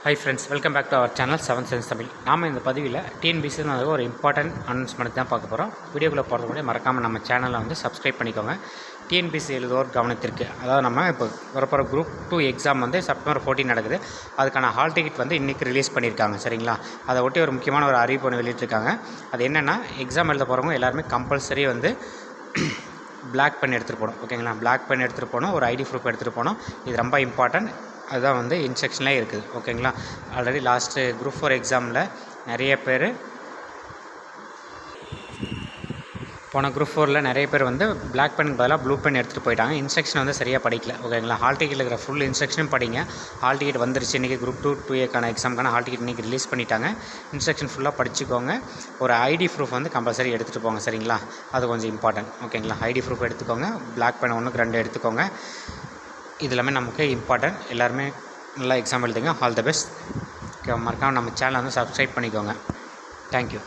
Hi friends, welcome back to our channel 7 sense Tamil. நாம் இந்த பதிவில் டிஎன்பிசி ஒரு இம்பார்ட்டன்ட் அனௌன்ஸ்மெண்ட் தான் பார்க்க போகிறோம். வீடியோக்குள்ளே போகிறது கூட மறக்காமல் நம்ம சேனலை சப்ஸ்கிரைப் பண்ணிக்கோங்க. டிஎன்பிசி எழுதுவோர் கவனத்திற்கு, அதாவது நம்ம இப்போ வரப்போகிற குரூப் 2 எக்ஸாம் செப்டம்பர் 14 நடக்குது. அதுக்கான ஹால் டிக்கெட் இன்றைக்கி ரிலீஸ் பண்ணியிருக்காங்க. சரிங்களா? அதை ஒட்டி ஒரு முக்கியமான ஒரு அறிவிப்பு ஒன்று வெளியிட்டிருக்காங்க. அது என்னென்னா, எக்ஸாம் எழுத போகிறவங்க எல்லாருமே கம்பல்சரி பிளாக் பென் எடுத்துகிட்டு போகணும். ஓகேங்களா? பிளாக் பென் எடுத்துகிட்டு போகணும், ஒரு ஐடி ப்ரூஃப் எடுத்துகிட்டு போகணும். இது ரொம்ப இம்பார்ட்டன்ட். அதுதான் இன்ஸ்ட்ரக்ஷன்லேயே இருக்குது. ஓகேங்களா? ஆல்ரெடி லாஸ்ட்டு குரூப் 4 எக்ஸாமில் நிறைய பேர் போன குரூப் 4ல் நிறைய பேர் பிளாக் பென் பதிலாக ப்ளூ பென் எடுத்துகிட்டு போயிட்டாங்க. இன்ஸ்ட்ரக்ஷன் சரியாக படிக்கல. ஓகேங்களா? ஹால் டிக்கெட்டில் இருக்கிற ஃபுல் இன்ஸ்ட்ரக்ஷனும் படிங்க. ஹால் டிக்கெட் வந்துருச்சு. இன்றைக்கி குரூப் 2A எக்ஸாமுக்கான ஹால் டிக்கெட் இன்றைக்கி ரிலீஸ் பண்ணிட்டாங்க. இன்ஸ்ட்ரக்ஷன் ஃபுல்லாக படிச்சுக்கோங்க. ஒரு ஐடி ப்ரூஃப் கம்பல்சரி எடுத்துகிட்டு போங்க. சரிங்களா? அது கொஞ்சம் இம்பார்ட்டன்ட். ஓகேங்களா? ஐடி ப்ரூஃப் எடுத்துக்கோங்க. பிளாக் பென் 1க்கு 2 எடுத்துக்கோங்க. இது எல்லாமே நமக்கு இம்பார்ட்டன்ட். எல்லாருமே நல்லா எக்ஸாம் எழுதுங்க. All the best. மறக்காமல் நம்ம சேனலை சப்ஸ்கிரைப் பண்ணிக்கோங்க. தேங்க்யூ.